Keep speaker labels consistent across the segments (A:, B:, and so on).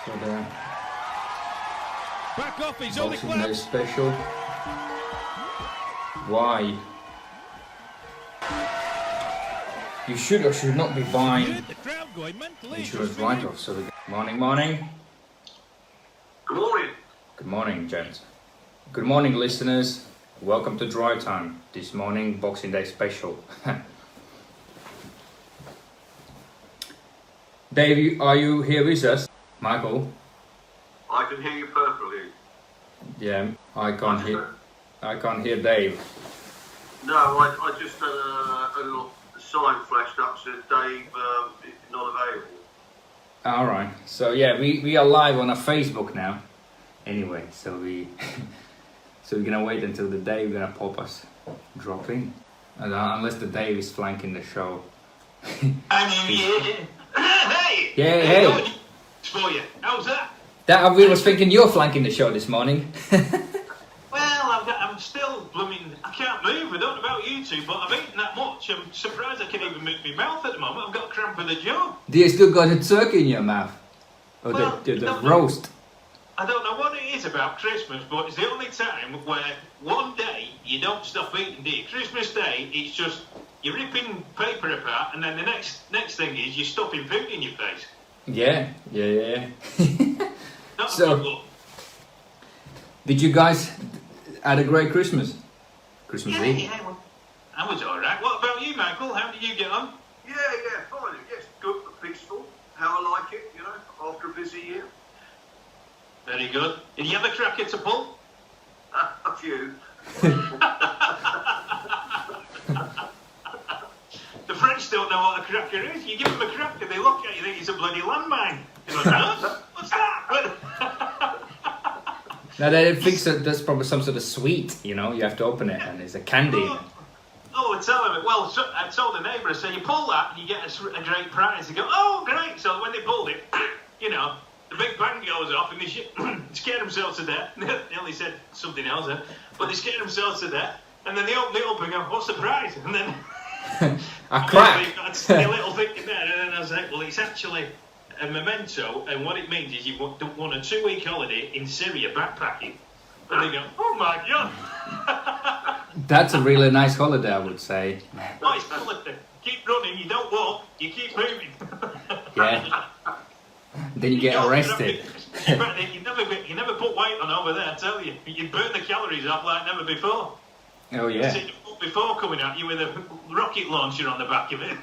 A: for the
B: Back off, he's only
A: Boxing Day
B: clapped.
A: special. Why? You should or should not be buying
B: The crowd going mentally.
A: insurance write-off. So, morning.
C: Good morning.
A: Good morning, gents. Good morning, listeners. Welcome to Drive Time. This morning, Boxing Day special. Dave, are you here with us? Michael?
C: I can hear you perfectly.
A: Yeah, I can't hear Dave.
C: No, I just had a little sign flashed up said Dave not available.
A: All right. So yeah, we are live on our Facebook now. Anyway, so we're gonna wait until the Dave gonna pop us drop in, unless the Dave is flanking the show.
D: Hey!
A: Yeah, hey.
D: For you. How's that?
A: That we was thinking you're flanking the show this morning.
D: Well, I'm still blooming. I can't move. I don't know about you two, but I've eaten that much. I'm surprised I can even move my mouth at the moment. I've got a cramp in the jaw.
A: Do you still got a turkey in your mouth? Or
D: Well,
A: the
D: no.
A: roast?
D: I don't know what it is about Christmas, but it's the only time where one day you don't stop eating, do you? Christmas Day, it's just you're ripping paper apart, and then the next thing is you're stuffing food in your face.
A: Yeah.
D: Not
A: So-
D: a good look.
A: Did you guys had a great Christmas Eve?
D: Yeah, well, I was all right. What about you, Michael? How did you get on?
C: Yeah, fine. Yes, good, peaceful. How I like it, after a busy year.
D: Very good. Did you have a cracker to pull?
C: A few.
D: The French don't know what a cracker is. You give them a cracker, they look at you, think it's a bloody landmine. You go, huh? What's that?
A: Now they think that that's probably some sort of sweet. You have to open it and there's a candy in it.
D: Oh, I tell them. Well, so, I told the neighbour, I said, you pull that and you get a great prize. They go, oh, great. So when they pulled it, the big bang goes off and they scared themselves to death. They only said something else there, but they scared themselves to death. And then they open it up and go, what's the prize? And then
A: A crack.
D: that's a little thing in there. And then I was like, well, it's actually a memento, and what it means is you've won a 2-week holiday in Syria backpacking. And they go, oh my God.
A: That's a really nice holiday, I would say.
D: Oh, it's quality. Keep running, you don't walk, you keep moving.
A: Yeah. Then you get arrested.
D: You never put weight on over there, I tell you. You burn the calories off like never before.
A: Oh
D: You
A: yeah.
D: see the book before coming at you with a rocket launcher on the back of it.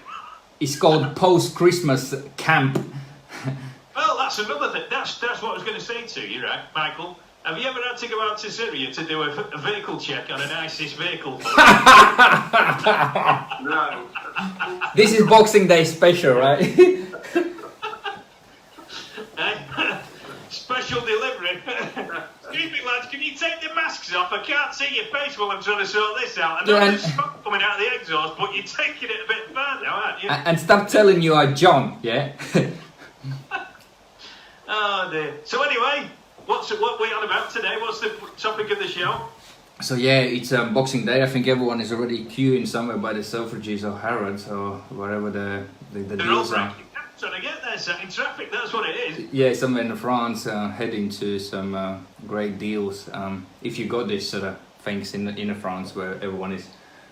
A: It's called post-Christmas camp.
D: Well, that's another thing. That's what I was going to say to you, right, Michael? Have you ever had to go out to Syria to do a vehicle check on an ISIS vehicle?
C: No.
A: This is Boxing Day special, right?
D: Special delivery. Excuse me, lads, can you take the masks off? I can't see your face while I'm trying to sort this out. I know
A: Yeah,
D: there's smoke coming out of the exhaust, but you're taking it a bit far now, aren't you?
A: And stop telling you are John, yeah?
D: Oh, dear. So anyway, what we on about today? What's the topic of the show?
A: So yeah, it's Boxing Day. I think everyone is already queuing somewhere by the Selfridges or Harrods or wherever the
D: They're all
A: deals are.
D: trying to get there, sat in traffic, that's what it is.
A: Yeah, somewhere in France, heading to some great deals. If you got this sort of things in France where everyone is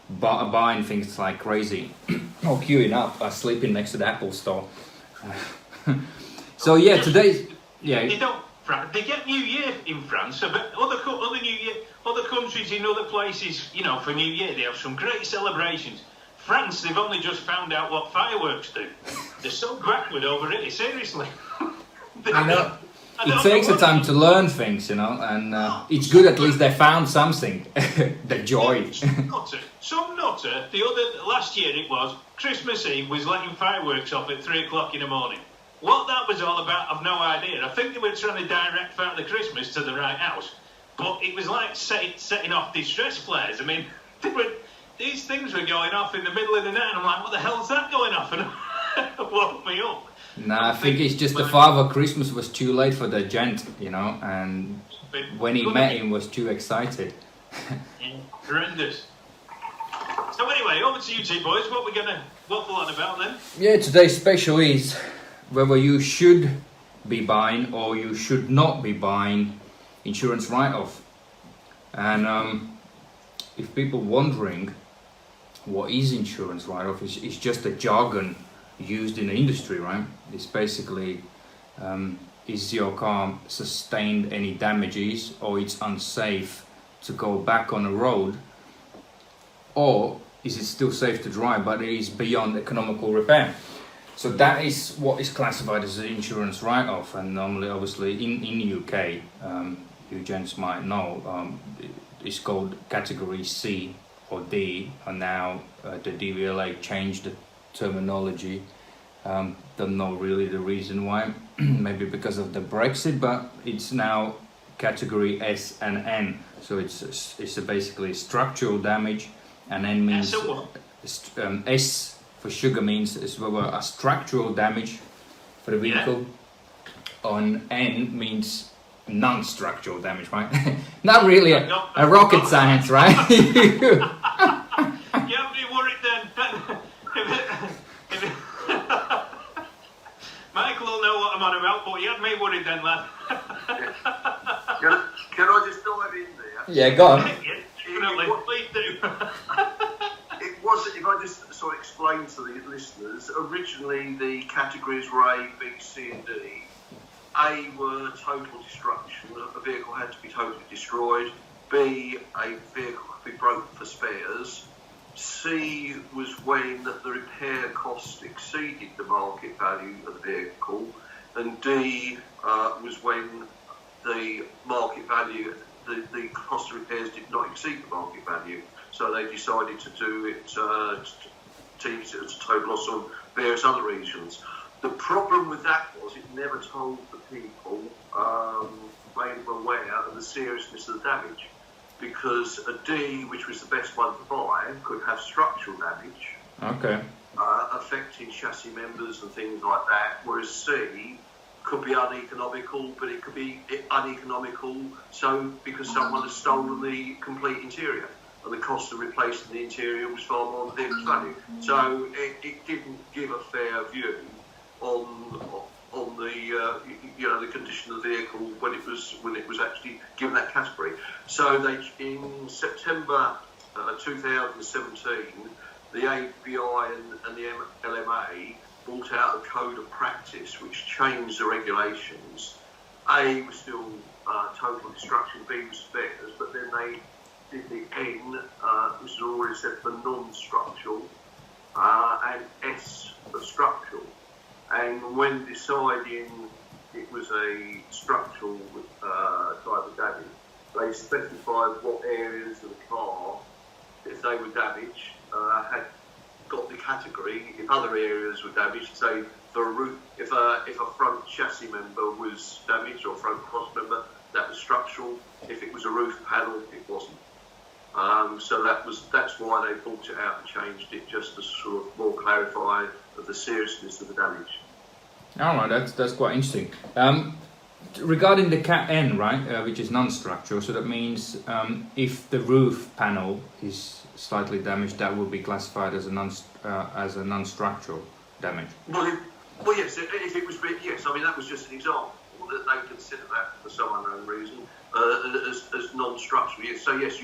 A: buying things like crazy, or queuing up, sleeping next to the Apple store. So yeah, today, yeah.
D: They get New Year in France. But other countries in other places, for New Year they have some great celebrations. France, they've only just found out what fireworks do. They're so backward over it, seriously.
A: I know. It takes a time to learn things, and it's good at least they found something. The joy.
D: Some nutter, last year it was, Christmas Eve was letting fireworks off at 3 o'clock in the morning. What that was all about, I've no idea. I think they were trying to direct Father Christmas to the right house. But it was like setting off distress flares. I mean, these things were going off in the middle of the night, and I'm like, what the hell's that going off? And it woke me up.
A: Nah, I think it's just the Father Christmas was too late for the gent, and when he met him was too excited.
D: Yeah, horrendous. So anyway, over to you two boys. What we're going to waffle on about then?
A: Yeah, today's special is whether you should be buying or you should not be buying insurance write-off. And if people wondering what is insurance write-off, it's just a jargon used in the industry, right? It's basically is your car sustained any damages, or it's unsafe to go back on the road, or is it still safe to drive but it is beyond economical repair. So that is what is classified as an insurance write-off. And normally, obviously, in the UK, you gents might know, it's called category C or D, and now the DVLA changed the terminology. Don't know really the reason why, maybe because of the Brexit, but it's now category S and N. So it's basically structural damage, and N means S for sugar means it's a structural damage for the vehicle. On N means non-structural damage, right? Not really a rocket science, right?
D: You have me worried then. Michael will know what I'm on about, but you had me worried then, lad.
C: Can I just dive in there?
A: Yeah, go on.
D: Yeah, definitely. Please do.
C: It was, if I just sort of explain to the listeners, originally the categories were A, B, C and D. A were total destruction, a vehicle had to be totally destroyed. B, a vehicle could be broken for spares. C was when the repair cost exceeded the market value of the vehicle. And D was when the market value, the cost of repairs did not exceed the market value. So they decided to do it, to use it as a total loss on various other reasons. The problem with that was it never told the people, made them aware of the seriousness of the damage. Because a D, which was the best one to buy, could have structural damage.
A: Okay.
C: Affecting chassis members and things like that, whereas C could be uneconomical, but it could be uneconomical because someone has stolen the complete interior, and the cost of replacing the interior was far more than the vehicle's value. So it didn't give a fair view on the condition of the vehicle when it was actually given that category. So they, in September 2017, the ABI and the LMA brought out a code of practice which changed the regulations. A was still total destruction, B was spares, but then they did the N, which is already set for non-structural, and S for structural. And when deciding it was a structural type of damage, they specified what areas of the car, if they were damaged, had got the category. If other areas were damaged, say for a roof, if a front chassis member was damaged or front cross member, that was structural. If it was a roof panel, it wasn't. So that's why they brought it out and changed it, just to sort of more clarify the seriousness of the damage.
A: All right, that's quite interesting. Regarding the Cat N, right, which is non-structural, so that means if the roof panel is slightly damaged, that will be classified as a non-structural damage.
C: Well, yes. If it was, yes. I mean, that was just an example. That they consider that for some unknown reason as non-structural. Yes. So yes,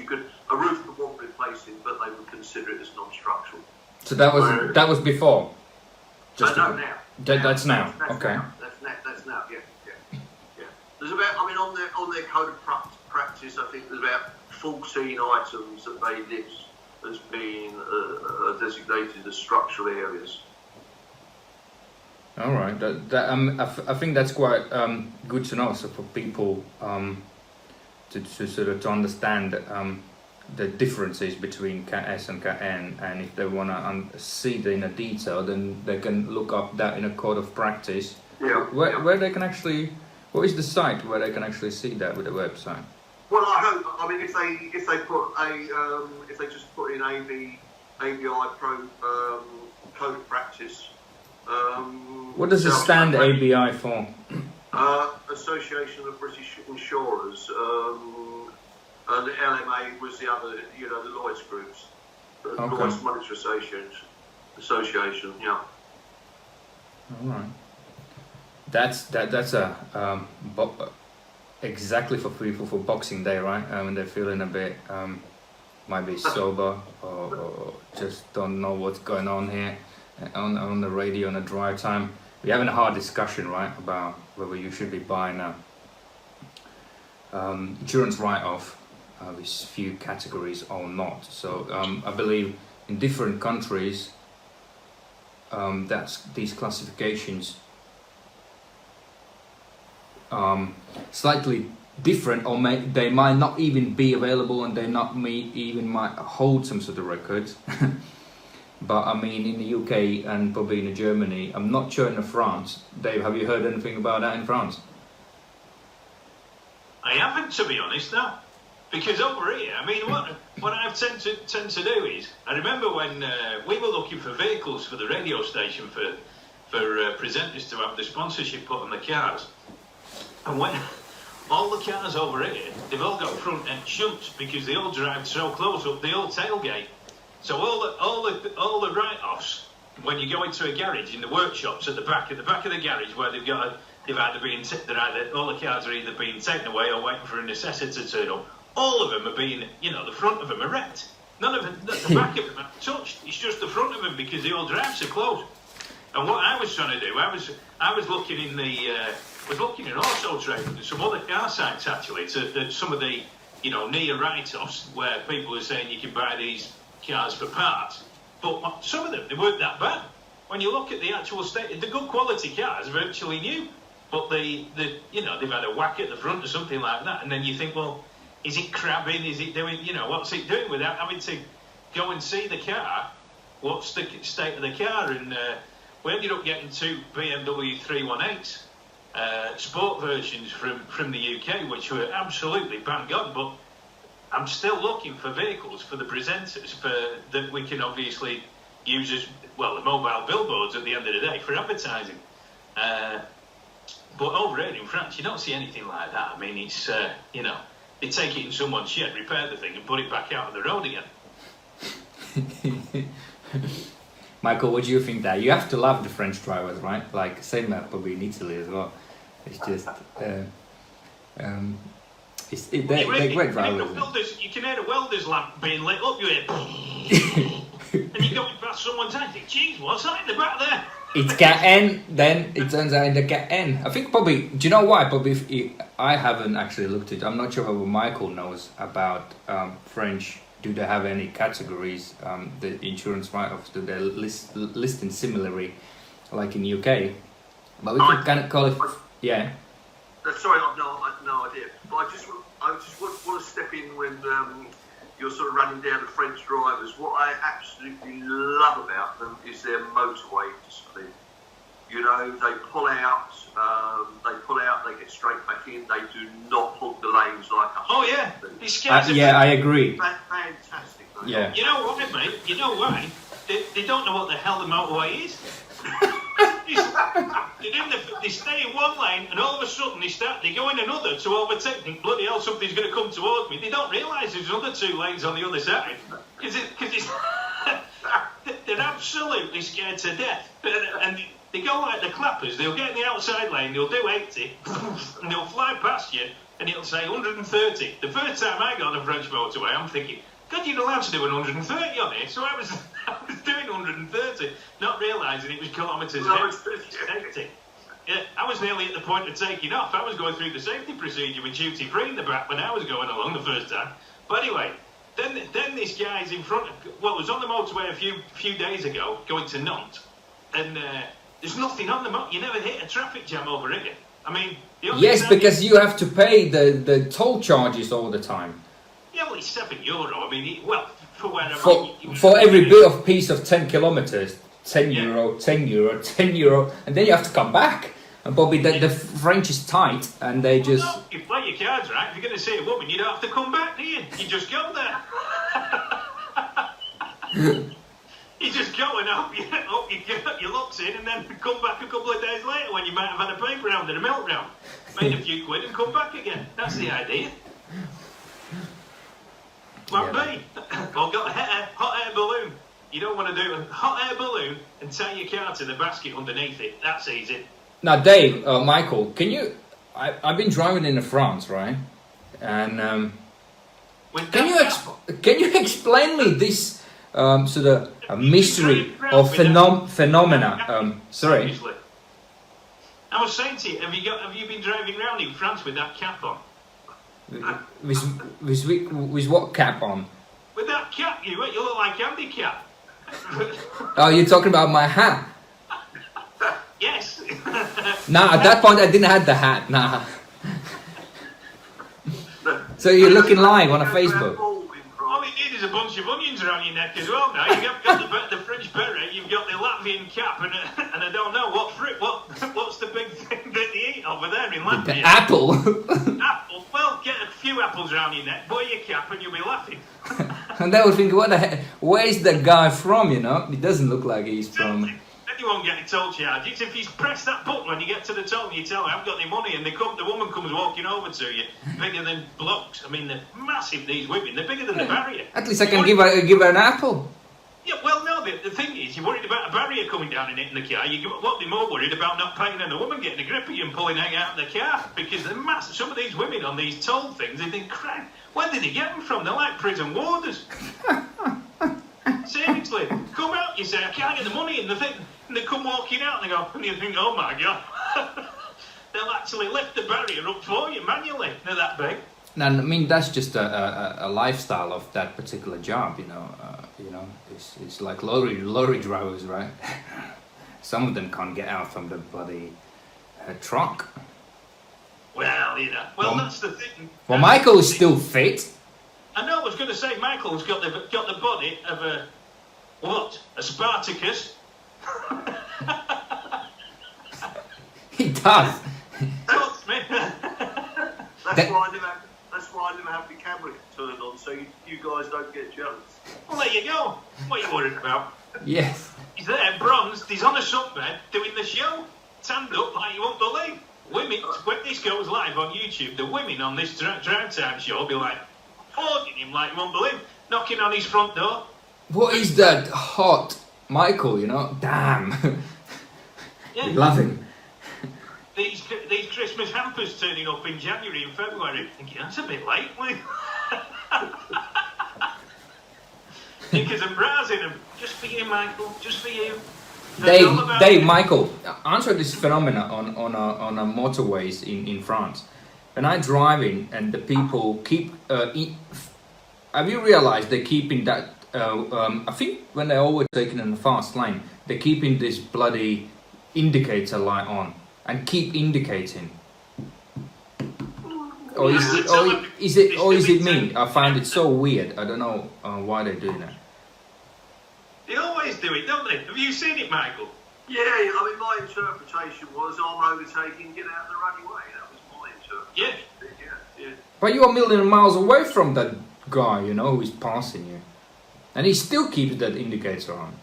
C: a roof could want replacing, but they would consider it as non-structural.
A: So that was before.
C: No, now.
A: That's now. Okay.
C: That's now. Yeah. There's about, I mean, on their code of practice, I think there's about 14 items that they list as being designated as structural areas.
A: All right. I think that's quite good to know, so for people to sort of to understand the differences between Cat S and Cat N, and if they want to see that in a detail, then they can look up that in a code of practice.
C: Yeah.
A: Where they can actually, what is the site where they can actually see that with the website?
C: Well, I hope. I mean, if they put if they just put in ABI Pro code of practice.
A: What does it stand ABI for?
C: Association of British Insurers, and the LMA was the other, the Lloyd's groups, the Lloyd's Monetary Association. Yeah.
A: All right. That's a exactly for people for Boxing Day, right? When they're feeling a bit might be sober or just don't know what's going on here on the radio on a drive time. We're having a hard discussion, right, about whether you should be buying a insurance write-off with few categories or not. So I believe in different countries that's these classifications slightly different, or they might not even be available, and they not might hold some sort of records. But I mean, in the UK and probably in Germany, I'm not sure in France. Dave, have you heard anything about that in France?
D: I haven't, to be honest, no. Because over here, I mean, what I tend to do is, I remember when we were looking for vehicles for the radio station for presenters to have the sponsorship put on the cars, and when all the cars over here, they've all got front end shunts because they all drive so close up the old tailgate. So all the write-offs when you go into a garage in the workshops at the back of the garage where they've either been all the cars are either being taken away or waiting for a necessity to turn up. All of them are being, the front of them are wrecked. None of them, the back of them are touched. It's just the front of them because they all drive so close. And what I was trying to do, I was looking in Auto Trade and some other car sites actually to some of the near write-offs where people are saying you can buy these cars for parts, but some of them they weren't that bad. When you look at the actual state, the good quality cars are virtually new, but they've had a whack at the front or something like that, and then you think, well, is it crabbing? Is it doing? What's it doing without having to go and see the car? What's the state of the car? And we ended up getting two BMW 318s, sport versions from the UK, which were absolutely bang on, but I'm still looking for vehicles for the presenters that we can obviously use as well, the mobile billboards at the end of the day for advertising. But over here in France, you don't see anything like that. I mean, it's they take it in someone's shed, repair the thing, and put it back out on the road again.
A: Michael, what do you think that? You have to love the French drivers, right? Like, same probably in Italy as well. It's just, they're great drivers.
D: You can hear the welder's lamp being lit up, you hear, and you're going past someone's head, think, geez, what's that in the back there?
A: It's get N, then it turns out in the get N. I think probably, do you know why? Probably I haven't actually looked at, I'm not sure whether Michael knows about French. Do they have any categories, the insurance write-offs, do they listing similarly like in UK? But we can kind of call it, yeah.
C: Sorry, I've no idea. But I just want to step in when you're sort of running down the French drivers. What I absolutely love about them is their motorway discipline. They pull out, they get straight back in. They do not hog the lanes like us.
D: Oh yeah, it's scary.
A: Yeah, I agree.
C: Fantastic. Though.
A: Yeah.
D: You know what, mate? You know why? They don't know what the hell the motorway is. They stay in one lane and all of a sudden they go in another to overtake. Think, bloody hell, something's going to come towards me. They don't realise there's another two lanes on the other side because they're absolutely scared to death. And they go like the clappers. They'll get in the outside lane, they'll do 80, and they'll fly past you, and it'll say 130. The first time I got on the French motorway, I'm thinking, God, you're allowed to do 130 on here. So I was doing 130, not realising it was kilometres hectic. Yeah, I was nearly at the point of taking off. I was going through the safety procedure with duty free in the back when I was going along the first time. But anyway, then this guy's in front of, well, it was on the motorway a few days ago, going to Nantes, and there's nothing on the motorway. You never hit a traffic jam over here. I mean,
A: yes, because you have to pay the toll charges all the time.
D: Yeah, well, it's €7. I mean, for wherever.
A: For every bit of piece of 10 kilometers, €10, €10, and then you have to come back. And Bobby, the French is tight, and they just.
D: Well, no, you play your cards right. If you're going to see a woman, you don't have to come back, do you? You just go there. You just go and hope you get your locks in, and then come back a couple of days later when you might have had a paper round and a milk round, made a few quid, and come back again. That's the idea. Plan B. Or got a hot air balloon. You don't want to do a hot air balloon and tie your car to the basket underneath it. That's easy.
A: Now, Dave, Michael, can you? I've been driving in France, right? And can you explain me this sort of mystery or phenomena? Sorry.
D: Seriously. I was saying to you, have you been driving around in France with that cap on?
A: With what cap on?
D: With that cap, you look like handicap.
A: Oh, you're talking about my hat?
D: Yes.
A: Nah, at that point I didn't have the hat. Nah. So you're looking live on a Facebook.
D: All you need is a bunch of onions around your neck as well. Now you've got the French beret, you've got the Latvian cap, and I don't know what's the big thing that they eat over there in Latvia.
A: The apple.
D: Apple. Well, get a few apples around your neck, wear your cap, and you'll be laughing.
A: And they would think, what the heck? Where's the guy from? You know, he doesn't look like he's from.
D: Then you won't get a toll charge. It's if you press that button when you get to the toll and you tell them, I haven't got any money, and the woman comes walking over to you, bigger than blocks. I mean, they're massive, these women. They're bigger than the barrier.
A: At least I can give her an apple.
D: Yeah, well, no, the thing is, you're worried about a barrier coming down and hitting the car. What they're more worried about not paying and the woman getting a grip of you and pulling her out of the car. Because they're massive. Some of these women on these toll things, they think, crap, where did they get them from? They're like prison warders. Seriously, come out, you say, I can't get the money in the thing. And they come walking out and they go, and you think, oh my God. They'll actually lift the barrier up for you manually. They're that big.
A: Now, I mean, that's just a lifestyle of that particular job, you know. It's like lorry drivers, right? Some of them can't get out from the bloody truck.
D: Well, you know, that's the thing.
A: Well, Michael is still fit.
D: I know. I was going to say Michael's got the body of a Spartacus.
A: He does.
D: Trust me.
C: That's why I didn't have the camera turned on, so you guys don't get jealous.
D: Well, there you go. What are you worried about?
A: Yes.
D: He's there, bronzed. He's on a sunbed doing the show, tanned up like you won't believe. Women, when this goes live on YouTube, the women on this drive time show will be like, holding him like you won't believe, knocking on his front door.
A: What is that hot Michael, you know? Damn.
D: Yeah.
A: Love him.
D: These Christmas hampers turning up in January and February. Thinking, that's a bit late, Because I'm browsing them. Just for you, Michael. Just for you.
A: Dave, Michael, answer this phenomena on motorways in France. When I'm driving and the people keep... have you realized they're keeping that... I think when they're overtaking in the fast lane, they're keeping this bloody indicator light on and keep indicating. Or is it me? I find it so weird. I don't know why they're doing that.
D: They always do it, don't they? Have you seen it, Michael?
C: Yeah, I mean, my interpretation was I'm overtaking, get out of the running way. That was my interpretation. Yeah.
A: But you're a million miles away from that guy, you know, who is passing you. And he still keeps that indicator on.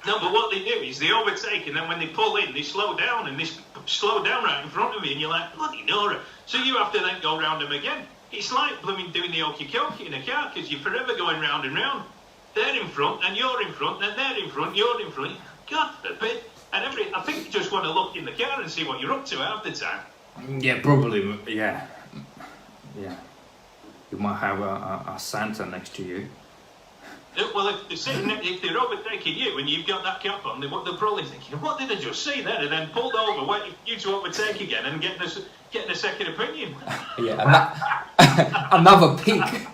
D: No, but what they do is they overtake, and then when they pull in, they slow down, and they slow down right in front of you, and you're like, bloody Nora. So you have to then go round them again. It's like blooming doing the okey-dokey in a car, because you're forever going round and round. They're in front, and you're in front, then they're in front, you're in front. God forbid. And I think you just want to look in the car and see what you're up to half the time.
A: Yeah, probably, yeah. You might have a Santa next to you.
D: Well, if they're overtaking you and you've got that cap on, they're probably thinking, what did I just see there? And then pulled over, waiting for you to overtake again and getting a second opinion.
A: Yeah, another peek.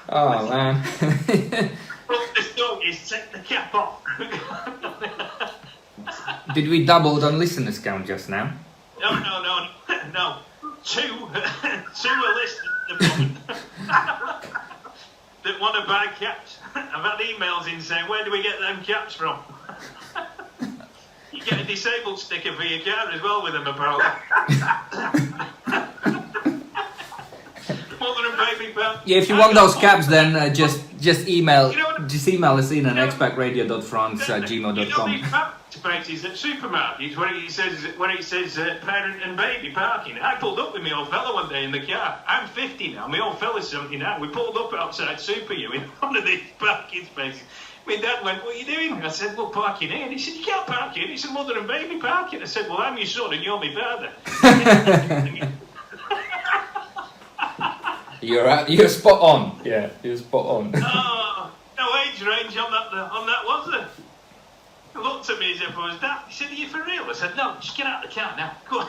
A: Oh, man.
D: Well, this dog is take the cap off.
A: Did we double on listeners count just now?
D: No. Two are listed at the moment that want to buy caps. I've had emails in saying, where do we get them caps from? You get a disabled sticker for your car as well with them, apparently. Mother and baby pal.
A: Yeah, if you want those caps, then just email Just email us in at expectradio.france@gmail.com.
D: You know these spaces at supermarkets where it says parent and baby parking. I pulled up with my old fella one day in the car. I'm 50 now. My old fella's 79. We pulled up outside Super U in one of these parking spaces. My dad went, "What are you doing?" I said, "Well, parking here." And he said, "You can't park here. It's a mother and baby parking." I said, "Well, I'm your son and you're my father."
A: You're spot on. Yeah, you're spot on.
D: Oh, no age range on that was there? He looked at me as if I was daft. He said, "Are you for real?" I said, "No, just get out of the car now. Go on."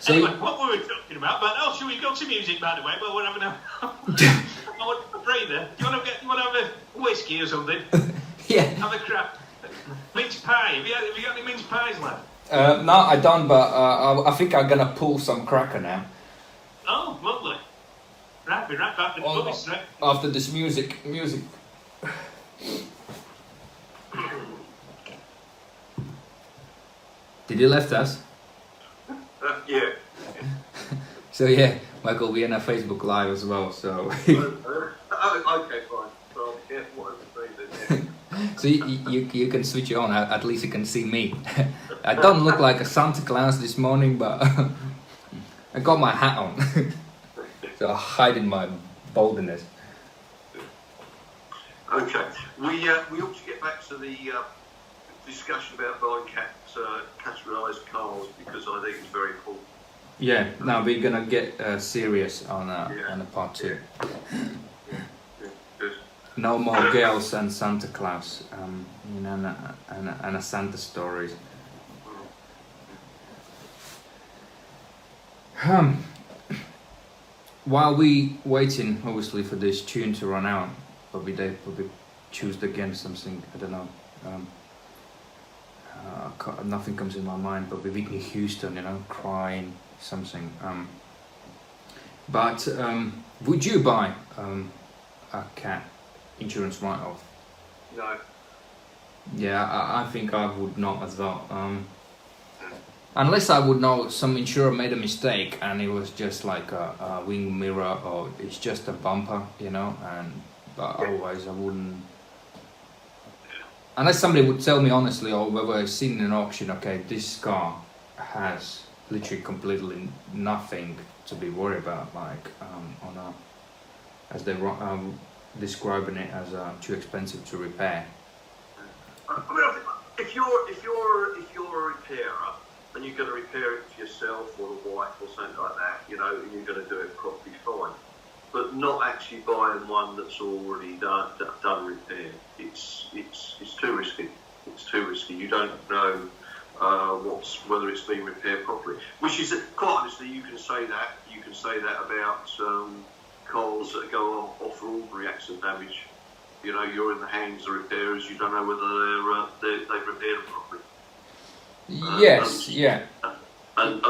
A: So
D: anyway, what were we talking about? But should we go to music, by the way? Well, we're having I want a breather. Do you want to have a whiskey or something?
A: yeah.
D: Have a crap. Mince pie. Have you got any mince pies left?
A: No, I don't. But I think I'm gonna pull some cracker now.
D: Oh, lovely. Right, be right back to the bubble straight.
A: After this music. Did you left us?
C: Yeah.
A: So yeah, Michael, we're on a Facebook Live as well. So.
C: Okay, fine. Well, yeah, whatever then.
A: So you can switch it on. At least you can see me. I don't look like a Santa Claus this morning, but I got my hat on, so I'm hiding my baldness.
C: Okay, we ought to get back to the discussion about buying categorised cars because I think it's very important.
A: Yeah. Now we're gonna get serious on a part 2.
C: Good.
A: No more girls and Santa Claus, and a Santa stories. While we waiting, obviously, for this tune to run out, probably they choose again something, I don't know. Nothing comes in my mind, but with Whitney Houston, crying something. But would you buy a cat insurance write-off?
C: No.
A: Yeah, I think I would not as well. Unless I would know some insurer made a mistake and it was just like a wing mirror or it's just a bumper, but otherwise I wouldn't. Unless somebody would tell me honestly, or whether I've seen in an auction, okay, this car has literally completely nothing to be worried about, like as they describing it as too expensive to repair.
C: I mean, I think if you're a repairer and you're going to repair it for yourself or the wife or something like that, and you're going to do it properly, fine. But not actually buying one that's already done repair. It's too risky. It's too risky. You don't know whether it's been repaired properly. Which is quite honestly, you can say that about cars that go off for ordinary accident damage. You're in the hands of repairers. You don't know whether they've repaired them properly.
A: Yes, yeah.
C: And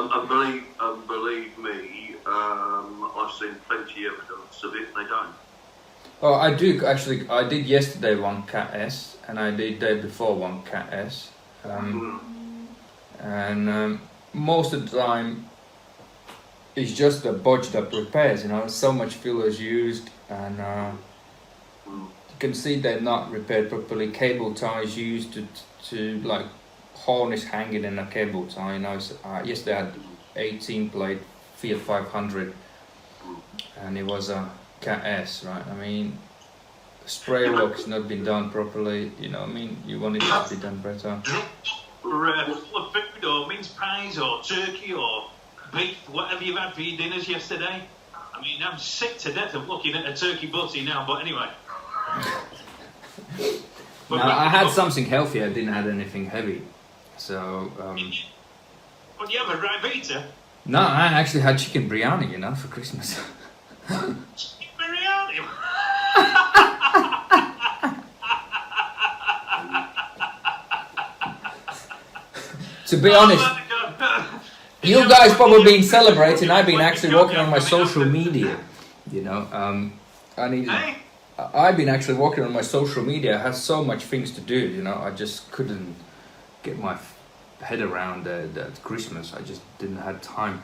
C: believe me, I've seen plenty of evidence of it. They don't.
A: Oh, I do actually. I did yesterday one Cat S, and I did day before one Cat S. And most of the time, it's just a bodged up repairs. So much fuel is used, and you can see they're not repaired properly. Cable ties used to like harness hanging in a cable tie. Yesterday I had 18 plate Fiat 500, and it was a Cat S, right? I mean, spray work's not been done properly. You want it to be done better.
D: Full of food or mince pies or turkey or beef, whatever you've had for your dinners yesterday. I mean, I'm sick to death of looking at a turkey butty now, but anyway.
A: I had something healthy, I didn't have anything heavy. So,
D: What, you have a Ribena?
A: No, I actually had chicken biryani, for Christmas.
D: Chicken biryani?
A: To be honest, you guys probably been celebrating. I've been actually working on my social media. I've been actually working on my social media. I had so much things to do. I just couldn't get my head around that Christmas. I just didn't have time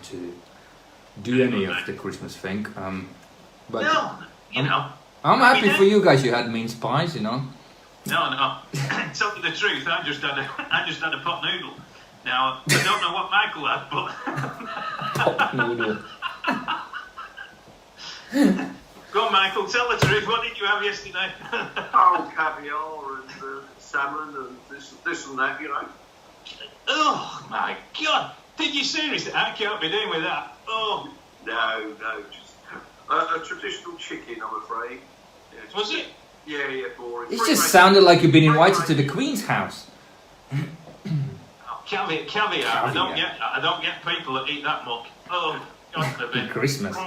A: do any of the Christmas thing. But
D: No, you know.
A: I'm happy
D: We
A: for
D: don't-
A: you guys. You had mince pies, you know.
D: No. Tell you the truth, I just had a pot noodle. Now I don't know what Michael had, but
A: Pot noodle.
D: go on, Michael. Tell the truth. What did you have yesterday?
C: Oh, caviar and salmon and this and that, you know.
D: Oh my God! Did you seriously? I can't be doing with that. Oh,
C: No, just a traditional chicken, I'm afraid. Yeah,
D: was it?
C: Yeah, boring.
A: It just sounded like you've been invited to the Queen's house.
D: Oh, caviar. I don't get people that eat that much. Oh, God forbid.
A: Christmas.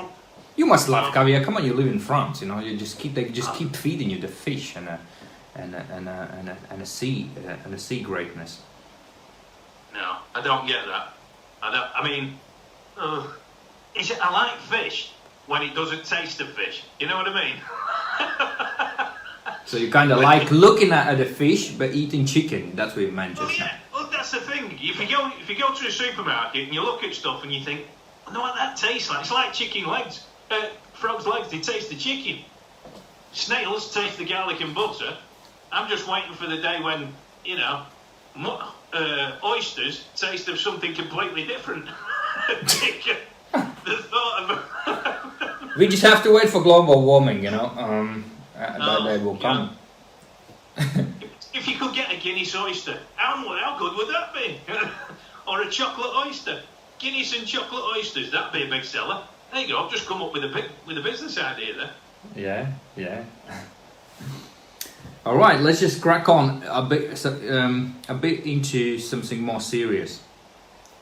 A: You must love caviar. Come on, you live in France, you know. They just keep feeding you the fish and a sea greatness.
D: No, I don't get that. I mean, I like fish when it doesn't taste of fish. You know what I mean?
A: So you kind of like looking at the fish, but eating chicken. That's what you meant
D: Well,
A: just now.
D: yeah. Well, that's the thing. If you go to a supermarket and you look at stuff and you think, I know what that tastes like. It's like chicken legs. Frog's legs, they taste the chicken. Snails taste the garlic and butter. I'm just waiting for the day when, you know, oysters taste of something completely different. The thought of
A: We just have to wait for global warming, you know. That day will come.
D: If you could get a Guinness oyster, how good would that be? Or a chocolate oyster. Guinness and chocolate oysters, that'd be a big seller. There you go, I've just come up with a business idea there.
A: Yeah. All right, let's just crack on a bit into something more serious.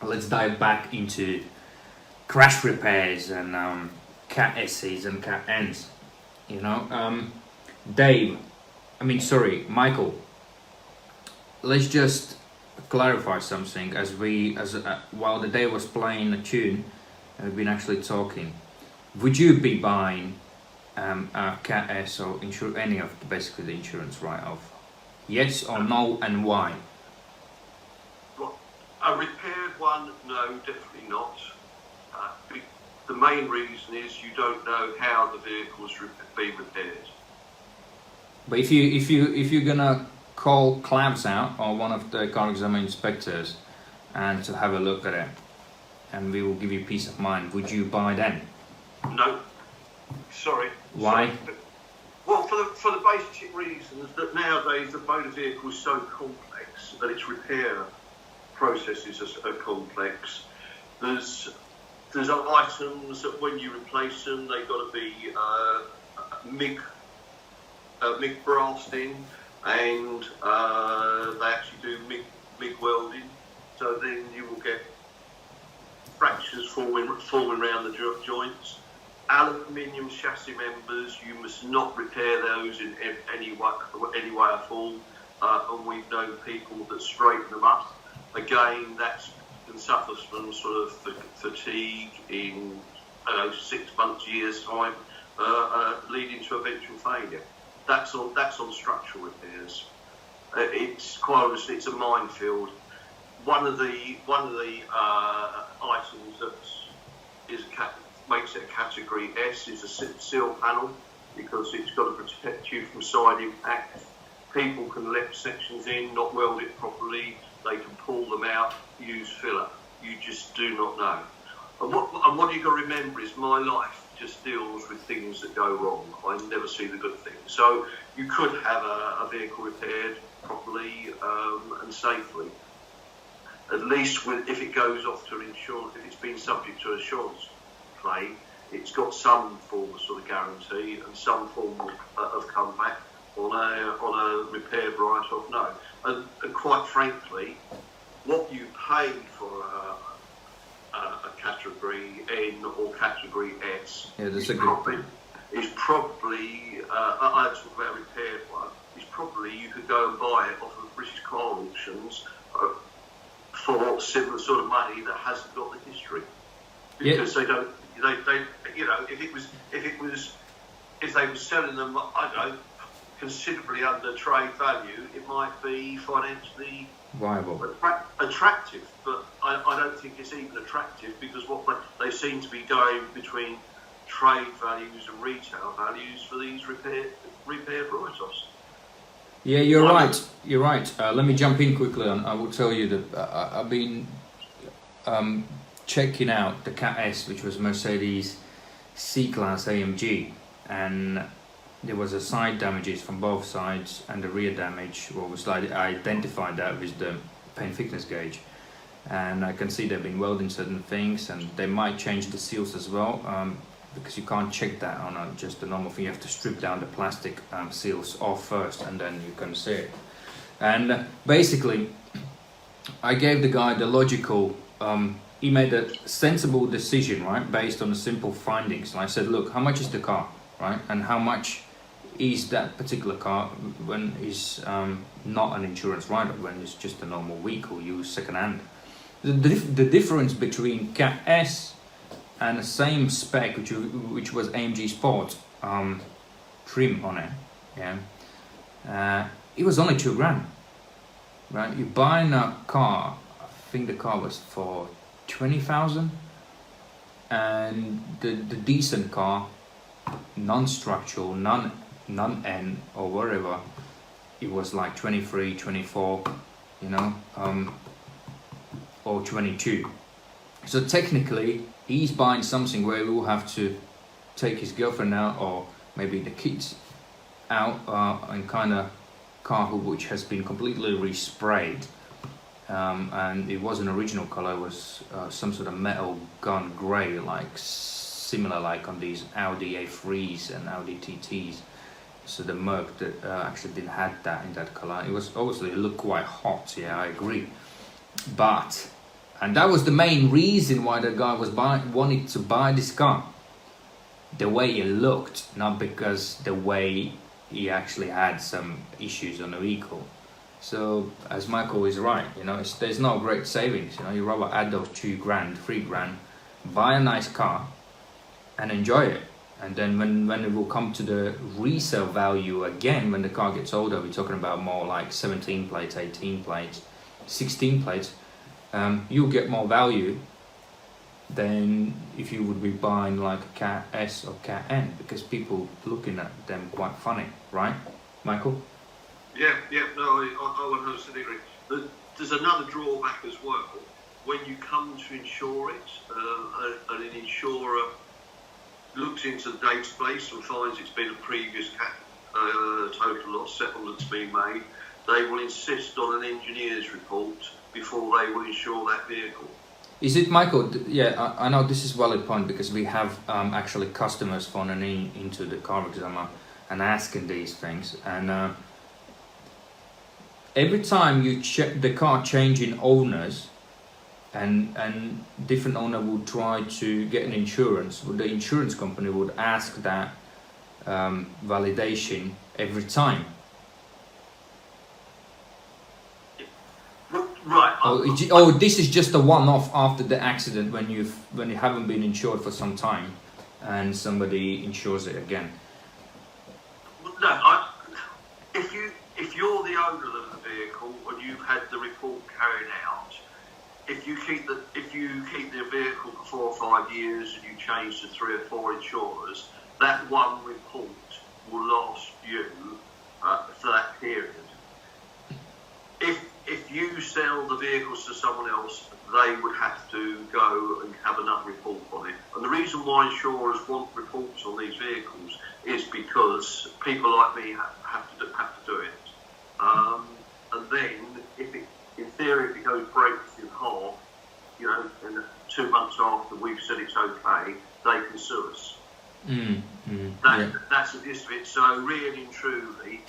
A: Let's dive back into crash repairs and cat S's and cat N's. You know, Michael. Let's just clarify something while the day was playing a tune, and we've been actually talking. Would you be buying a cat S or any of basically the insurance write-off? Yes or no, and why?
C: Well, a repaired one, no, definitely not. The main reason is you don't know how the vehicle's been repaired.
A: But if you're gonna call Clabs out or one of the CarExamer inspectors and to have a look at it, and we will give you peace of mind, would you buy them?
C: No. Sorry.
A: Why?
C: Well, for the basic reasons that nowadays the motor vehicle is so complex that its repair processes are complex. There's items that when you replace them, they've got to be MIG blasting, and they actually do MIG welding. So then you will get fractures forming around the joints. Aluminium chassis members, you must not repair those in any way at all. And we've known people that straighten them up. Again, that can suffer from sort of fatigue in 6 months, years time, leading to eventual failure. That's on structural repairs. It's quite honestly, it's a minefield. One of the items that makes it a category S is a seal panel, because it's got to protect you from side impact. People can let sections in, not weld it properly. They can pull them out, use filler. You just do not know. And what you've got to remember is my life just deals with things that go wrong. I never see the good things. So you could have a vehicle repaired properly and safely. At least if it goes off to insurance, if it's been subject to insurance claim, it's got some form of sort of guarantee and some form of comeback. On a repaired write-off, no. And quite frankly, what you pay for a category N or category S is probably I talk about a repaired one. Is probably you could go and buy it off of British car auctions for similar sort of money that hasn't got the history, because they don't. They if they were selling them, I don't know, considerably under trade value, it might be financially
A: viable.
C: Attractive, but I don't think it's even attractive because what they seem to be going between trade values and retail values for these repaired write-offs.
A: Yeah, you're right. You're right. Let me jump in quickly. I will tell you that I've been checking out the Cat S, which was Mercedes C-Class AMG, and there was a side damages from both sides and the rear damage. Obviously, I identified that with the paint thickness gauge, and I can see they've been welding certain things, and they might change the seals as well, because you can't check that on just a normal thing. You have to strip down the plastic seals off first, and then you can see it. And basically, I gave the guy the logical. He made a sensible decision, right, based on the simple findings. And I said, look, how much is the car, right, and how much is that particular car when it's not an insurance write-off, when it's just a normal vehicle used second-hand. The difference between Cat S and the same spec, which was AMG Sport trim on it, yeah, it was only $2,000, right? You're buying a car, I think the car was for 20,000, and the decent car, non-structural, non-N or whatever, it was like 23, 24, you know, or 22. So technically, he's buying something where he will have to take his girlfriend out, or maybe the kids out, and kind of car which has been completely resprayed, and it wasn't original color. It was some sort of metal gun grey, like similar like on these Audi A3s and Audi TTs. So the Merc that actually didn't have that in that color. It was obviously, it looked quite hot. Yeah, I agree, but. And that was the main reason why the guy was wanted to buy this car. The way it looked, not because the way he actually had some issues on the vehicle. So, as Michael is right, you know, there's no great savings. You know, you rather add those $2,000, $3,000, buy a nice car, and enjoy it. And then when it will come to the resale value again, when the car gets older, we're talking about more like 17 plates, 18 plates, 16 plates. You'll get more value than if you would be buying like a Cat S or Cat N, because people looking at them quite funny, right, Michael?
C: Yeah, no, I 100% agree. There's another drawback as well. When you come to insure it, and an insurer looks into the database and finds it's been a previous total loss settlement that's been made, they will insist on an engineer's report before they will insure that vehicle.
A: Is it, Michael? Yeah, I know this is a valid point, because we have actually customers phoning into the CarExamer and asking these things, and every time you check the car changing owners, and different owner would try to get an insurance, the insurance company would ask that validation every time.
C: Right.
A: This is just a one-off after the accident, when you haven't been insured for some time, and somebody insures it again.
C: No, if you're the owner of the vehicle and you've had the report carried out, if you keep the vehicle for 4 or 5 years and you change to 3 or 4 insurers, that one report will last you for that period. If you sell the vehicles to someone else, they would have to go and have another report on it. And the reason why insurers want reports on these vehicles is because people like me have to do it. And then, in theory, if it goes breaks in half, you know, and 2 months after we've said it's okay, they can sue us. That's the gist of it. So really and truly,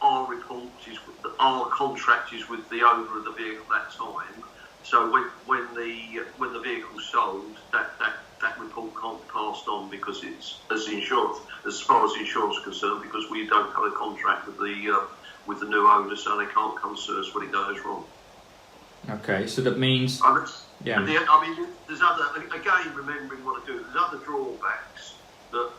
C: our report is our contract is with the owner of the vehicle at that time. So when the vehicle's sold, that report can't be passed on, because it's as far as the insurance is concerned, because we don't have a contract with the new owner, so they can't come sue us when it goes wrong.
A: Okay, so that means
C: yeah. There's other, again, remembering what I do. There's other drawbacks that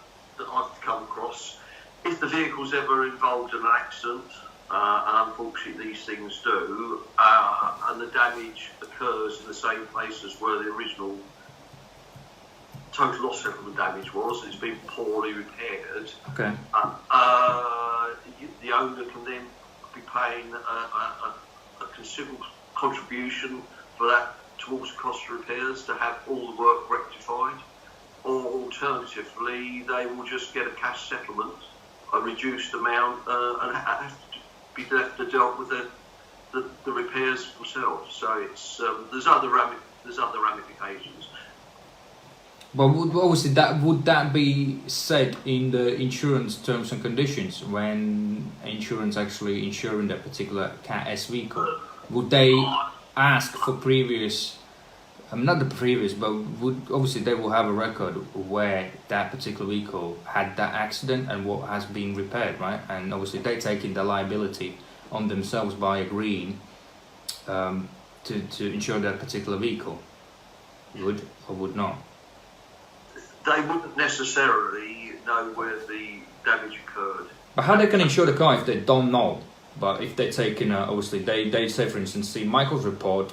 C: I've come across. If the vehicle's ever involved in an accident, and unfortunately these things do, and the damage occurs in the same place as where the original total loss settlement damage was. It's been poorly repaired.
A: Okay.
C: The owner can then be paying a considerable contribution for that towards the cost of repairs to have all the work rectified, or alternatively they will just get a cash settlement, a reduced amount, and have to be left to deal with the repairs themselves. So it's there's other ramifications.
A: But obviously would that be said in the insurance terms and conditions when insurance actually insuring that particular Cat S vehicle? Would they ask for previous, not the previous, but obviously they will have a record where that particular vehicle had that accident and what has been repaired, right? And obviously they're taking the liability on themselves by agreeing to insure that particular vehicle. Would or would not?
C: They wouldn't necessarily know where the damage occurred.
A: But how they can insure the car if they don't know? But if they're taking, obviously, they say, for instance, see Michael's report,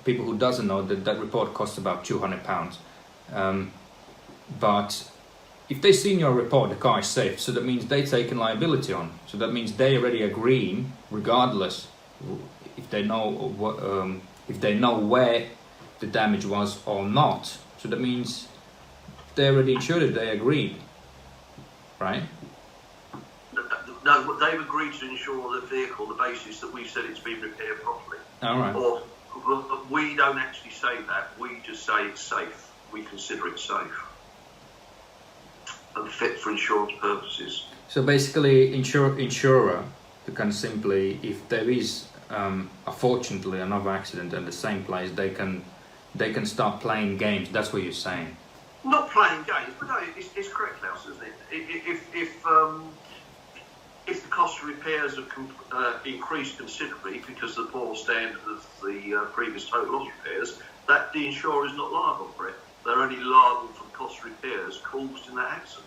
A: people who doesn't know that report costs about £200. But if they see in your report the car is safe, so that means they're taking liability on. So that means they already agreeing, regardless if they know where the damage was or not. So that means they already insured it, they agreed, right?
C: No, they've agreed to insure the vehicle on the basis that we said it's been repaired properly.
A: All right.
C: Or we don't actually say that. We just say it's safe. We consider it safe and fit for insurance purposes.
A: So basically, insurer can simply, if there is unfortunately another accident in the same place, they can start playing games. That's what you're saying.
C: Not playing games, but no, it's correct, Klaus, isn't it? If the cost of repairs have increased considerably because of the poor standard of the previous total loss repairs, that the insurer is not liable for it. They're only liable for the cost of repairs caused in that accident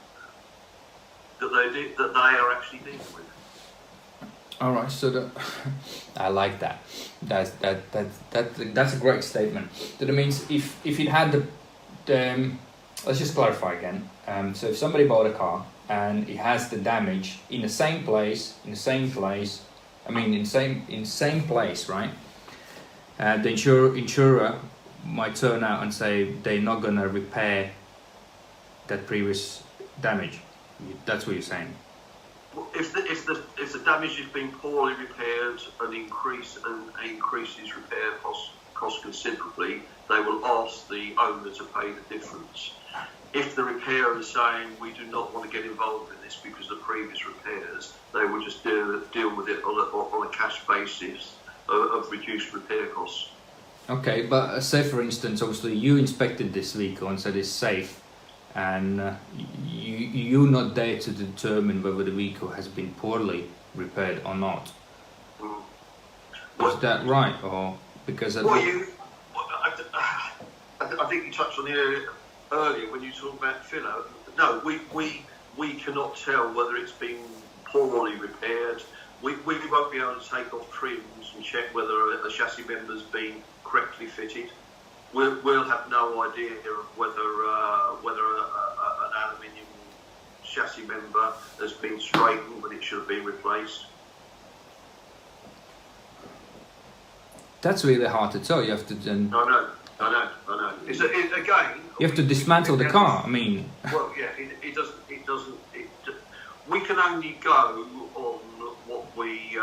C: that they are actually dealing with.
A: All right, so I like that. That's a great statement. That it means if it had the let's just clarify again. So if somebody bought a car and it has the damage in the same place, right? The insurer might turn out and say they're not gonna repair that previous damage. That's what you're saying.
C: If the damage has been poorly repaired and increases repair cost considerably, they will ask the owner to pay the difference. If the repairer is saying we do not want to get involved in this because of previous repairs, they will just deal with it on a cash basis of reduced repair costs.
A: Okay, but say for instance, obviously you inspected this vehicle and said it's safe, and you're not there to determine whether the vehicle has been poorly repaired or not. Is that right, or because?
C: I think you touched on the earlier when you talked about filler. No, we cannot tell whether it's been poorly repaired. We won't be able to take off trims and check whether a chassis member's been correctly fitted. We'll have no idea of whether an aluminium chassis member has been straightened when it should have been replaced.
A: That's really hard to tell. You have to then.
C: I know. Again.
A: You have to dismantle the car. I mean.
C: Well, yeah. It doesn't. We can only go on what we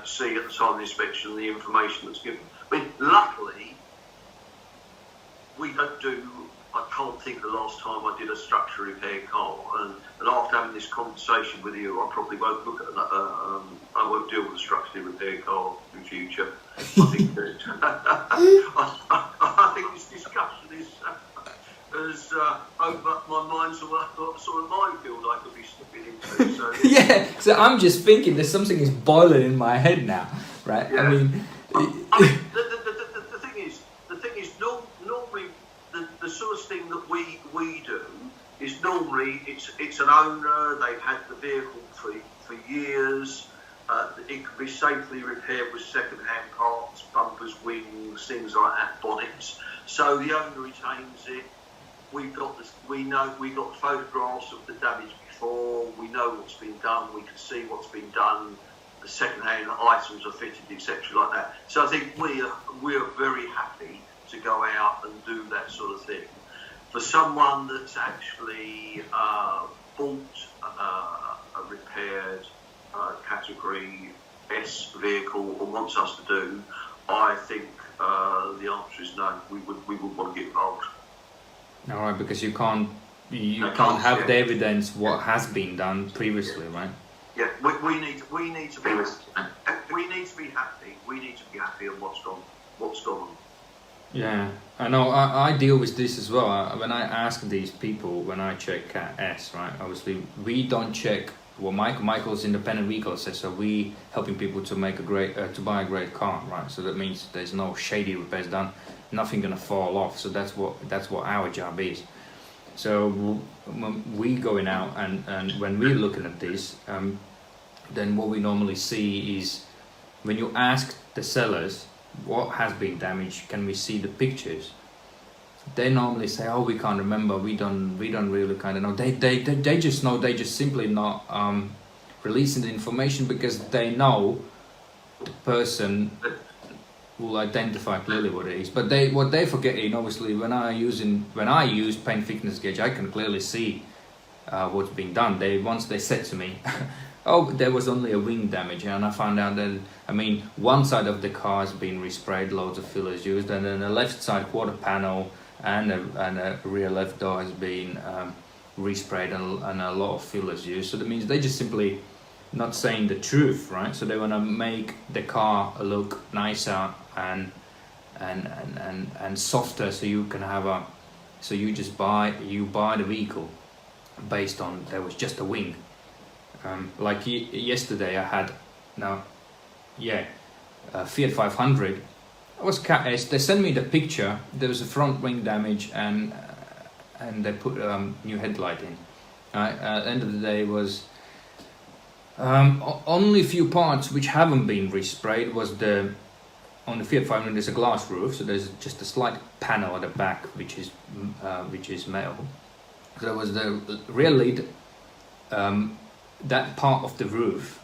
C: see at the time of the inspection, the information that's given. I mean, luckily, we don't do. I can't think of the last time I did a structure repair car, and after having this conversation with you, I probably won't look at that. I won't deal with a structurally repaired car in future. I think I think this discussion has opened up my mind to what sort of minefield I could be slipping into. So.
A: Yeah, so I'm just thinking there's something is boiling in my head now, right?
C: Yeah.
A: I mean,
C: the thing is, normally the sort of thing that we do is normally it's an owner. They've had the vehicle for years. It can be safely repaired with second-hand parts, bumpers, wings, things like that, bonnets. So the owner retains it. We've got photographs of the damage before. We know what's been done. We can see what's been done. The second-hand items are fitted, etc., like that. So I think we are very happy to go out and do that sort of thing. For someone that's actually bought a repaired category S vehicle and wants us to do, I think the answer is no. We would want to get involved.
A: All right, because you can't have the evidence what has been done previously, right?
C: Yeah, we need to be we need to be happy. We need to be happy on what's gone on.
A: Yeah, I know. I deal with this as well. When I ask these people, when I check Cat S, right? Obviously, we don't check what Michael's independent vehicle says. So we helping people to make to buy a great car, right? So that means there's no shady repairs done, nothing gonna fall off. So that's what our job is. So when we going out and when we're looking at this, then what we normally see is when you ask the sellers what has been damaged, can we see the pictures? They normally say, oh, we can't remember, we don't really kind of know. They just know, they just simply not releasing the information because they know the person will identify clearly what it is. But what they forgetting, obviously, when I use paint thickness gauge, I can clearly see what's been done. Once they said to me, oh, there was only a wing damage, and I found out that, I mean, one side of the car has been resprayed, loads of fillers used, and then the left side quarter panel and a rear left door has been resprayed and a lot of fillers used. So that means they just simply not saying the truth, right? So they want to make the car look nicer and softer, so you can have so you buy the vehicle based on there was just a wing. Like yesterday I had Fiat 500. It was Cat S. They sent me the picture. There was a front wing damage and they put new headlight in. At the end of the day was only a few parts which haven't been resprayed. Was on the Fiat 500 there's a glass roof, so there's just a slight panel at the back which is metal. So there was the rear lid, that part of the roof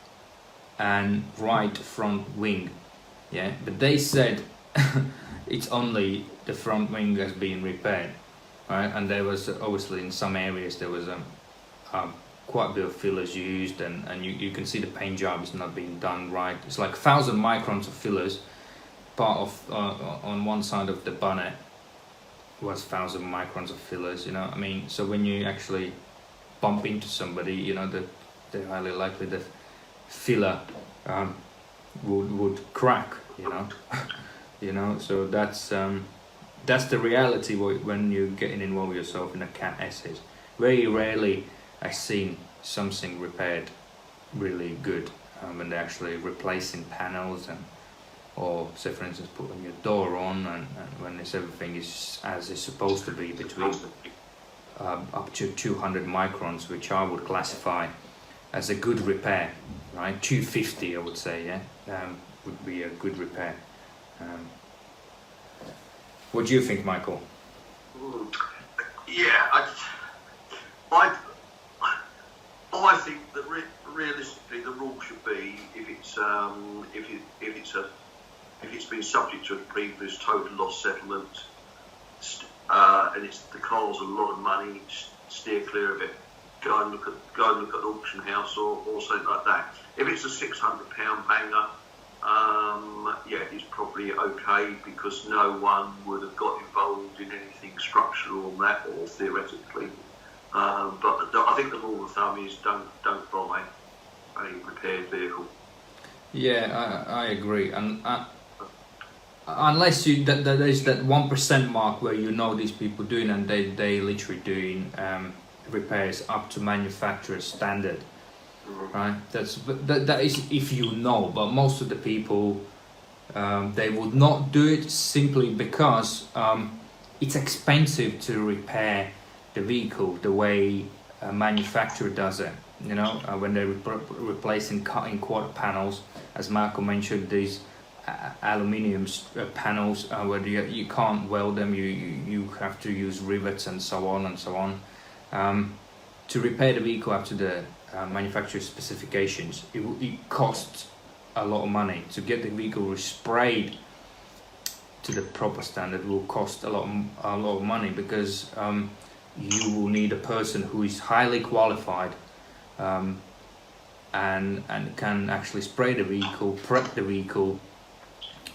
A: and right front wing, yeah, but they said it's only the front wing has been repaired, right? And there was obviously in some areas there was quite a bit of fillers used, and you can see the paint job is not being done right. It's like 1,000 microns of fillers. Part of on one side of the bonnet was 1,000 microns of fillers, you know. I mean, so when you actually bump into somebody, you know, they're highly likely the filler would crack, you know. You know, so that's the reality when you're getting involved yourself in a Cat S's. Very rarely I've seen something repaired really good when they're actually replacing panels or say for instance putting your door on and when everything is as it's supposed to be between up to 200 microns, which I would classify as a good repair, right? 250 I would say, yeah, would be a good repair. What do you think, Michael?
C: Yeah, I think that realistically the rule should be if it's been subject to a previous total loss settlement and the car's a lot of money, steer clear of it. Go and look at an auction house or something like that. If it's a £600 banger, it's probably okay because no one would have got involved in anything structural on that or theoretically. But I think the rule of thumb is don't buy a repaired vehicle.
A: Yeah, I agree, and unless there's that 1% mark where you know these people doing and they literally doing repairs up to manufacturer's standard, right? That is if you know, but most of the people they would not do it simply because it's expensive to repair the vehicle the way a manufacturer does it. You know, when they're replacing cutting quarter panels, as Marco mentioned, these aluminium panels where you can't weld them, you have to use rivets and so on and so on. To repair the vehicle up to the manufacturer's specifications, it costs a lot of money. To get the vehicle sprayed to the proper standard will cost a lot of money, because you will need a person who is highly qualified and can actually spray the vehicle, prep the vehicle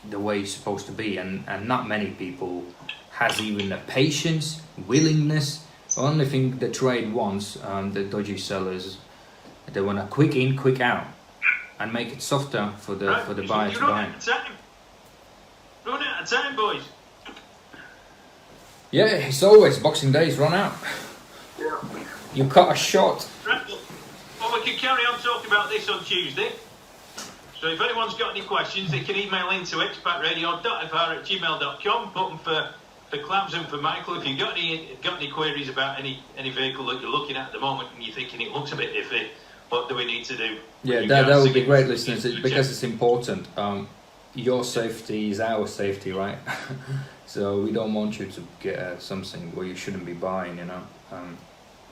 A: the way it's supposed to be, and not many people has even the patience, willingness. The only thing the trade wants, the dodgy sellers, they want a quick in, quick out, and make it softer for the buyer to buy.
D: Run out of time, boys.
A: Yeah, it's always Boxing Days run out.
C: Yeah.
A: You cut a shot.
D: Right, well, we can carry on talking about this on Tuesday. So if anyone's got any questions, they can email into expatradio.fr@gmail.com. Put them for Clams and for Michael. If you've got any queries about any vehicle that you're looking at the moment and you're thinking it looks a bit iffy, what do we need to do?
A: Yeah, that would be great, listeners, because it's important. Your safety is our safety, right? So we don't want you to get something where you shouldn't be buying, you know.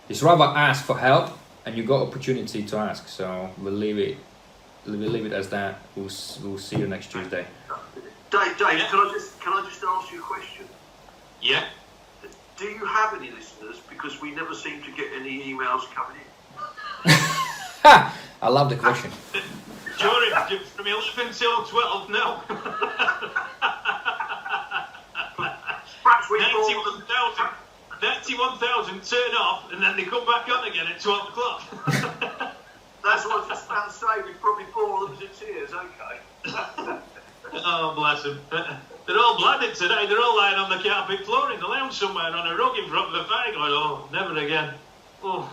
A: It's rather ask for help, and you got opportunity to ask. So we'll leave it as that. We'll see you next Tuesday.
C: Dave,
D: Yeah.
C: can I just ask you a question?
D: Yeah.
C: Do you have any listeners? Because we never seem to get any emails coming in.
A: I love the question.
D: Jory, from 11 till 12, no.
C: Perhaps we
D: 91,000 turn off and then they come back on again at 12 o'clock.
C: That's what I was just about to say. We probably bore them to tears. Okay.
D: Oh, bless them. They're all bladdered today. They're all lying on the carpet floor in the lounge somewhere on a rug in front of the fire going, oh, never again. Oh.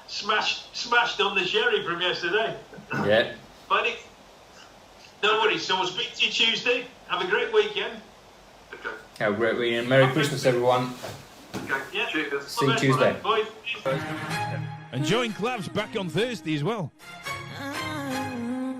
D: Smashed on the sherry from yesterday.
A: Yeah.
D: But no worries. So we'll speak to you Tuesday. Have a great weekend.
C: Okay.
A: Have a great weekend. Merry Christmas, everyone.
C: Okay.
D: Yeah.
C: Cheers.
A: See you Tuesday.
D: Bye.
B: And join Clavs back on Thursday as well.